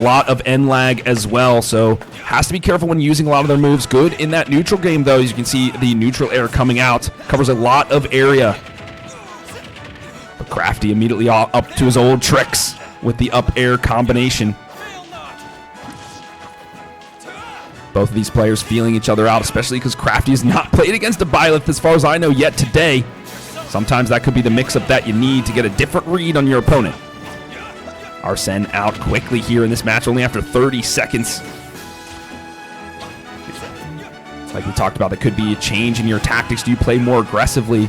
lot of end lag as well, so has to be careful when using a lot of their moves. Good in that neutral game, though. As you can see, the neutral air coming out covers a lot of area. But Krafty immediately up to his old tricks with the up air combination. Both of these players feeling each other out, especially because Krafty has not played against a Byleth, as far as I know, yet today. Sometimes that could be the mix-up that you need to get a different read on your opponent. Arsene out quickly here in this match, only after 30 seconds. Like we talked about, there could be a change in your tactics. Do you play more aggressively?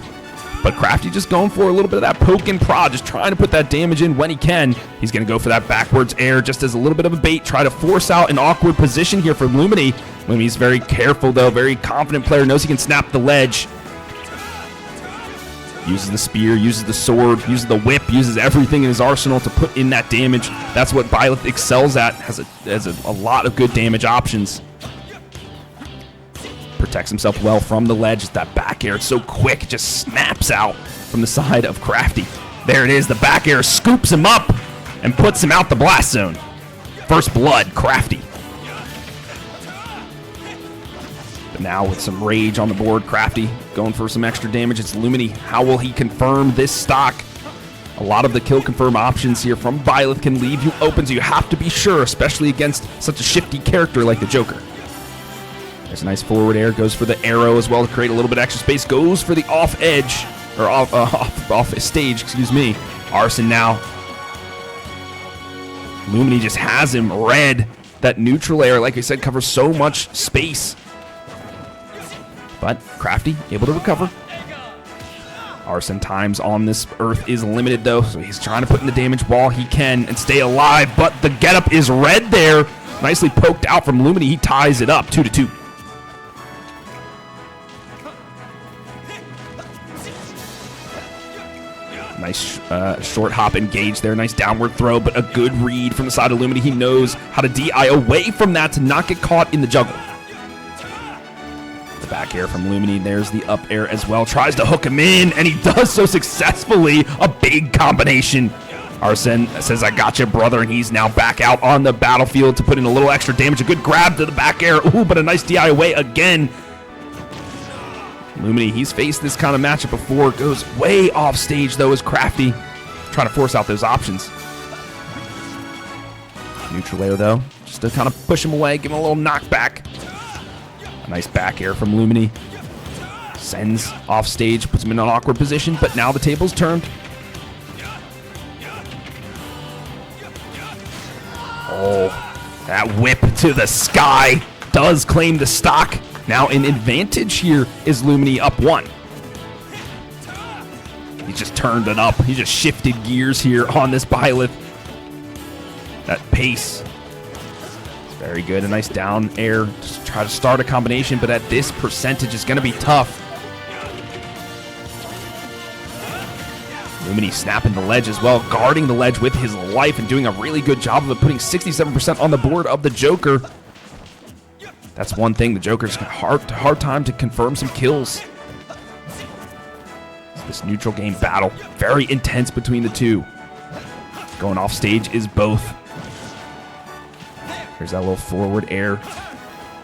But Krafty just going for a little bit of that poke and prod, just trying to put that damage in when he can. He's going to go for that backwards air just as a little bit of a bait, try to force out an awkward position here for Lumity. Lumity's very careful, though, very confident player, knows he can snap the ledge. Uses the spear, uses the sword, uses the whip, uses everything in his arsenal to put in that damage. That's what Byleth excels at, has a lot of good damage options. Protects himself well from the ledge. That back air, it's so quick, it just snaps out from the side of Krafty. There it is, the back air scoops him up and puts him out the blast zone. First blood, Krafty. But now with some rage on the board, Krafty going for some extra damage. It's Lumity. How will he confirm this stock? A lot of the kill confirm options here from Byleth can leave you open, so you have to be sure, especially against such a shifty character like the Joker. There's a nice forward air, goes for the arrow as well to create a little bit of extra space, goes for the off edge, or off stage, excuse me. Arsene now. Lumity just has him red. That neutral air, like I said, covers so much space. But Krafty able to recover. Arsene times on this earth is limited, though, so he's trying to put in the damage while he can and stay alive, but the getup is red there. Nicely poked out from Lumity. He ties it up 2-2. Nice short hop engage there. Nice downward throw, but a good read from the side of Lumity. He knows how to DI away from that to not get caught in the juggle. The back air from Lumity. There's the up air as well. Tries to hook him in, and he does so successfully. A big combination. Arsene says, "I got you, brother," and he's now back out on the battlefield to put in a little extra damage. A good grab to the back air. Ooh, but a nice DI away again. Lumity, he's faced this kind of matchup before. Goes way off stage, though, as Krafty trying to force out those options. Neutral air, though, just to kind of push him away, give him a little knockback. A nice back air from Lumity. Sends off stage, puts him in an awkward position, but now the table's turned. Oh, that whip to the sky does claim the stock. Now an advantage here is Lumity up 1. He just turned it up. He just shifted gears here on this Byleth. That pace. Very good. A nice down air. Just try to start a combination, but at this percentage, it's going to be tough. Lumity snapping the ledge as well, guarding the ledge with his life and doing a really good job of it, putting 67% on the board of the Joker. That's one thing. The Joker's got hard time to confirm some kills. This neutral game battle, very intense between the two. Going off stage is both. There's that little forward air.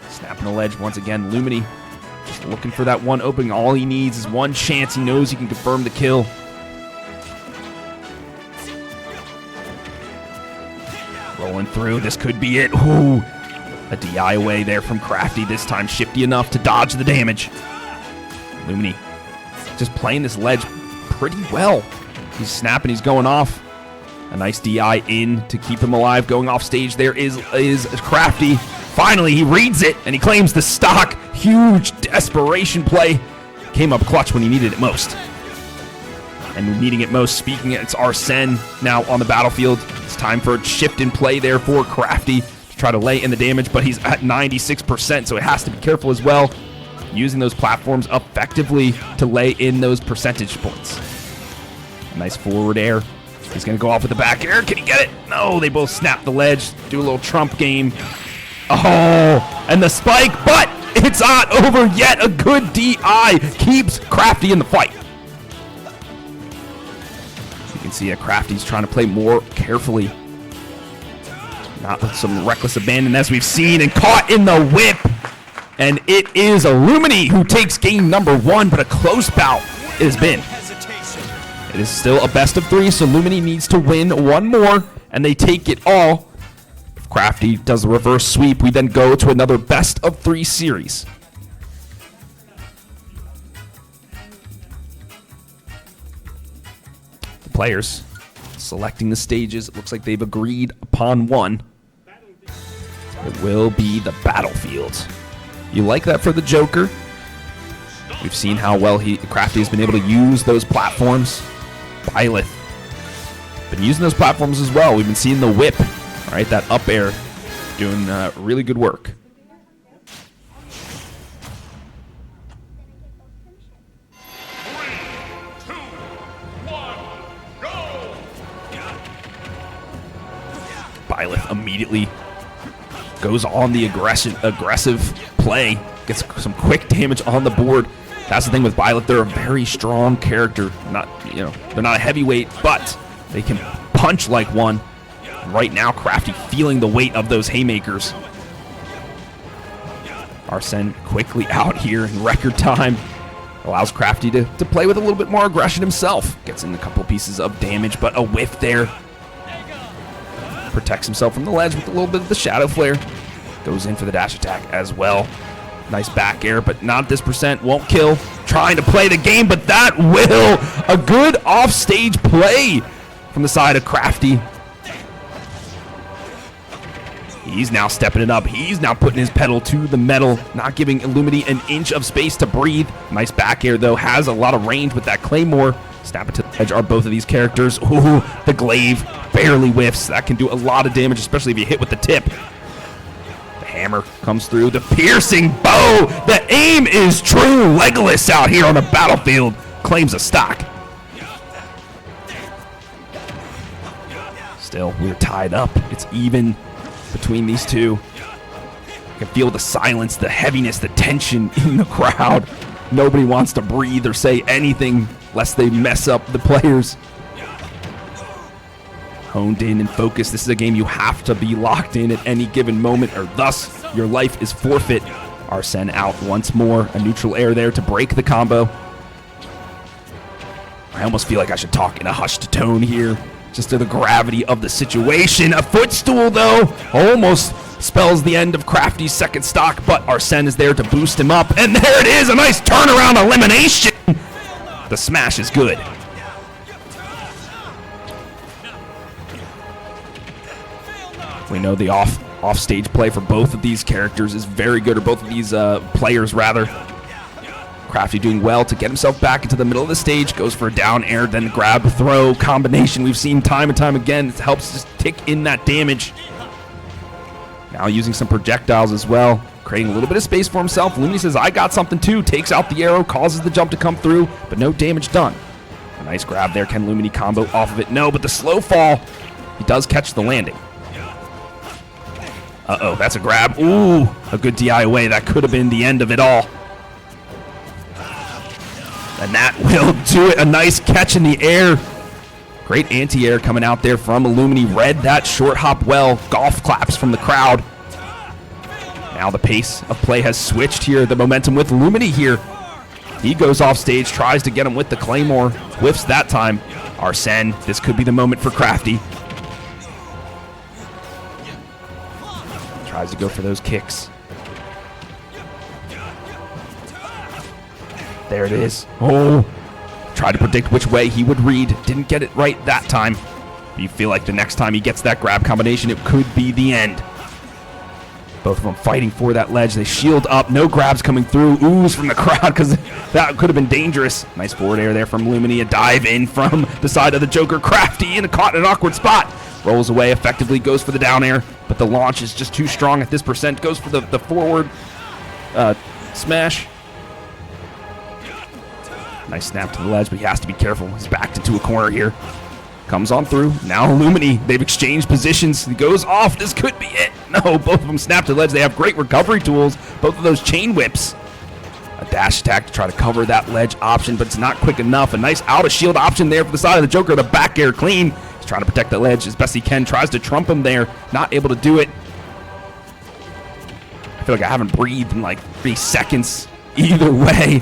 Snapping the ledge once again. Lumity just looking for that one opening. All he needs is one chance. He knows he can confirm the kill. Rolling through. This could be it. Ooh. A DI away there from Krafty, this time shifty enough to dodge the damage. Lumity just playing this ledge pretty well. He's snapping, he's going off. A nice DI in to keep him alive. Going off stage there is Krafty. Finally, he reads it, and he claims the stock. Huge desperation play. Came up clutch when he needed it most. And needing it most, speaking it, it's Arsene now on the battlefield. It's time for a shift in play there for Krafty. Try to lay in the damage, but he's at 96%, so it has to be careful as well, using those platforms effectively to lay in those percentage points. Nice forward air. He's going to go off with the back air. Can he get it? No, they both snap the ledge, do a little trump game. Oh, and the spike, but it's not over yet. A good DI keeps Krafty in the fight. You can see Krafty's trying to play more carefully. Not with some reckless abandon as we've seen, and caught in the whip. And it is a Lumity who takes game number 1, but a close bout it has been. It is still a best of 3, so Lumity needs to win one more, and they take it all. If Krafty does the reverse sweep, we then go to another best of 3 series. The players selecting the stages. It looks like they've agreed upon one. It will be the battlefield. You like that for the Joker? We've seen how well Krafty has been able to use those platforms. Byleth been using those platforms as well. We've been seeing the whip, right? That up air doing really good work. Byleth immediately goes on the aggressive play, gets some quick damage on the board. That's the thing with Byleth; they're a very strong character. They're not a heavyweight, but they can punch like one. And right now, Krafty feeling the weight of those haymakers. Arsene quickly out here in record time. Allows Krafty to play with a little bit more aggression himself. Gets in a couple pieces of damage, but a whiff there. Protects himself from the ledge with a little bit of the shadow flare. Goes in for the dash attack as well. Nice back air, but not at this percent. Won't kill. Trying to play the game, but that will. A good off-stage play from the side of Krafty. He's now stepping it up. He's now putting his pedal to the metal, not giving Lumity an inch of space to breathe. Nice back air, though. Has a lot of range with that Claymore. Snap it to the edge are both of these characters. Ooh, the glaive barely whiffs. That can do a lot of damage, especially if you hit with the tip. The hammer comes through. The piercing bow. The aim is true. Legolas out here on the battlefield claims a stock. Still, we're tied up. It's even between these two. You can feel the silence, the heaviness, the tension in the crowd. Nobody wants to breathe or say anything lest they mess up the players. Honed in and focused. This is a game you have to be locked in at any given moment, or thus your life is forfeit. Arsene out once more. A neutral air there to break the combo. I almost feel like I should talk in a hushed tone here, just to the gravity of the situation. A footstool, though, almost spells the end of Krafty's second stock, but Arsene is there to boost him up. And there it is, a nice turnaround elimination. The smash is good. We know the off-stage play for both of these characters is very good, or both of these players, rather. Krafty doing well to get himself back into the middle of the stage, goes for a down air, then grab, throw combination we've seen time and time again. It helps just tick in that damage. Now using some projectiles as well, creating a little bit of space for himself. Lumity says, I got something too, takes out the arrow, causes the jump to come through, but no damage done. A nice grab there. Can Lumity combo off of it? No, but the slow fall, he does catch the landing. Uh-oh, that's a grab. Ooh, a good DI away. That could have been the end of it all. And that will do it. A nice catch in the air. Great anti-air coming out there from Lumity. Read that short hop well. Golf claps from the crowd. Now the pace of play has switched here. The momentum with Lumity here. He goes off stage, tries to get him with the Claymore. Whiffs that time. Arsene, this could be the moment for Krafty. Tries to go for those kicks. There it is. Oh, tried to predict which way he would read. Didn't get it right that time. But you feel like the next time he gets that grab combination, it could be the end. Both of them fighting for that ledge. They shield up. No grabs coming through. Ooze from the crowd because that could have been dangerous. Nice forward air there from Lumity. A dive in from the side of the Joker. Krafty in caught in an awkward spot. Rolls away effectively. Goes for the down air. But the launch is just too strong at this percent. Goes for the forward smash. Nice snap to the ledge, but he has to be careful. He's backed into a corner here. Comes on through. Now Lumity. They've exchanged positions. He goes off. This could be it. No, both of them snap to the ledge. They have great recovery tools. Both of those chain whips. A dash attack to try to cover that ledge option, but it's not quick enough. A nice out of shield option there for the side of the Joker. The back air clean. He's trying to protect the ledge as best he can. Tries to trump him there. Not able to do it. I feel like I haven't breathed in like 3 seconds either way.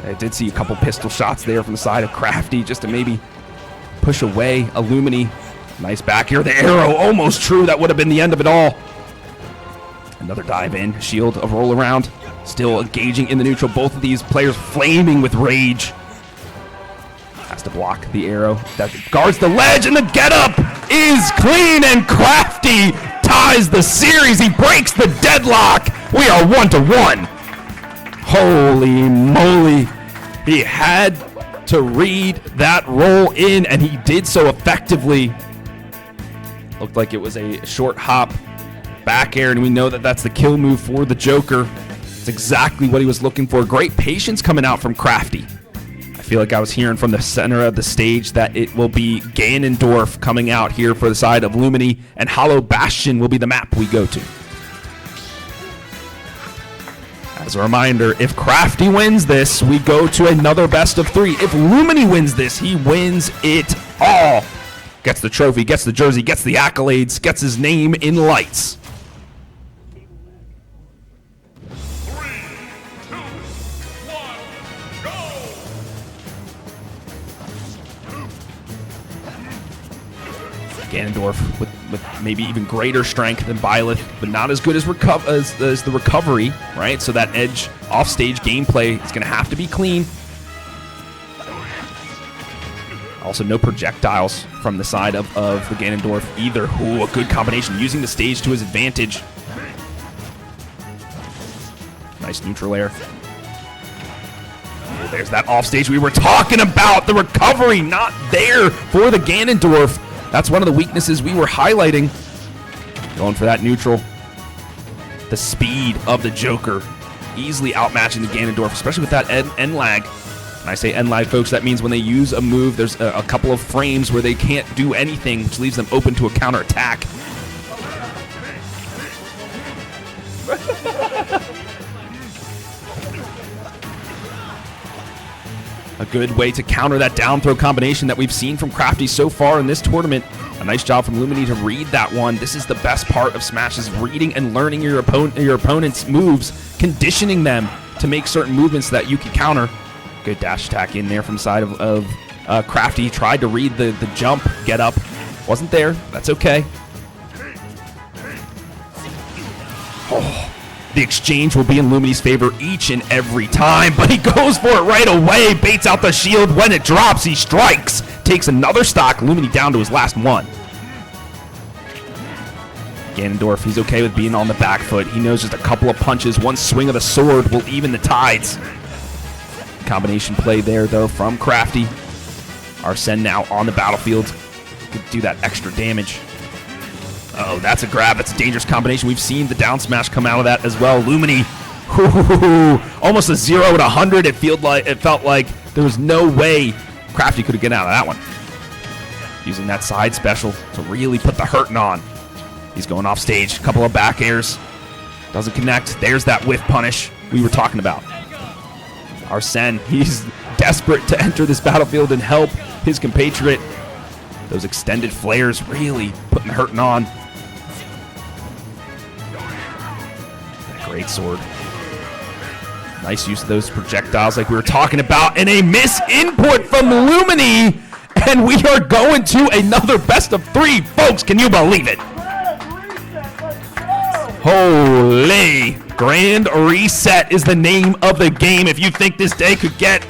I did see a couple pistol shots there from the side of Krafty just to maybe push away a Lumity. Nice back here. The arrow almost true. That would have been the end of it all. Another dive in. Shield, a roll around. Still engaging in the neutral. Both of these players flaming with rage. Has to block the arrow. That guards the ledge, and the getup is clean, and Krafty ties the series. He breaks the deadlock. We are 1-1. Holy moly. He had to read that roll in, and he did so effectively. Looked like it was a short hop back air, and we know that that's the kill move for the Joker. It's exactly what he was looking for. Great patience coming out from Krafty. I feel like I was hearing from the center of the stage that it will be Ganondorf coming out here for the side of Lumity, and Hollow Bastion will be the map we go to. As a reminder, if Krafty wins this, we go to another best of 3. If Lumity wins this, he wins it all. Gets the trophy, gets the jersey, gets the accolades, gets his name in lights. 3, 2, 1, go! Ganondorf with maybe even greater strength than Byleth, but not as good as the recovery, right? So that edge offstage gameplay is going to have to be clean. Also, no projectiles from the side of the Ganondorf either. Ooh, a good combination, using the stage to his advantage. Nice neutral air. Oh, there's that offstage we were talking about. The recovery not there for the Ganondorf. That's one of the weaknesses we were highlighting. Going for that neutral. The speed of the Joker. Easily outmatching the Ganondorf, especially with that end lag. When I say end lag, folks, that means when they use a move, there's a couple of frames where they can't do anything, which leaves them open to a counterattack. A good way to counter that down throw combination that we've seen from Krafty so far in this tournament. A nice job from Lumity to read that one. This is the best part of Smash, is reading and learning your opponent's moves, conditioning them to make certain movements that you can counter. Good dash attack in there from the side of Krafty. Tried to read the jump, get up. Wasn't there. That's okay. Oh. The exchange will be in Lumity's favor each and every time, but he goes for it right away. Baits out the shield. When it drops, he strikes. Takes another stock. Lumity down to his last one. Ganondorf, he's okay with being on the back foot. He knows just a couple of punches, one swing of the sword will even the tides. Combination play there, though, from Krafty. Arsene now on the battlefield. Could do that extra damage. Oh, that's a grab. That's a dangerous combination. We've seen the down smash come out of that as well. Lumity, almost a 0 to 100. It felt like there was no way Krafty could have gotten out of that one. Using that side special to really put the hurting on. He's going off stage. A couple of back airs. Doesn't connect. There's that whiff punish we were talking about. Arsene, he's desperate to enter this battlefield and help his compatriot. Those extended flares really putting the hurting on. Great sword. Nice use of those projectiles like we were talking about. And a miss input from Lumity. And we are going to another best of 3. Folks, can you believe it? Holy. Grand Reset is the name of the game. If you think this day could get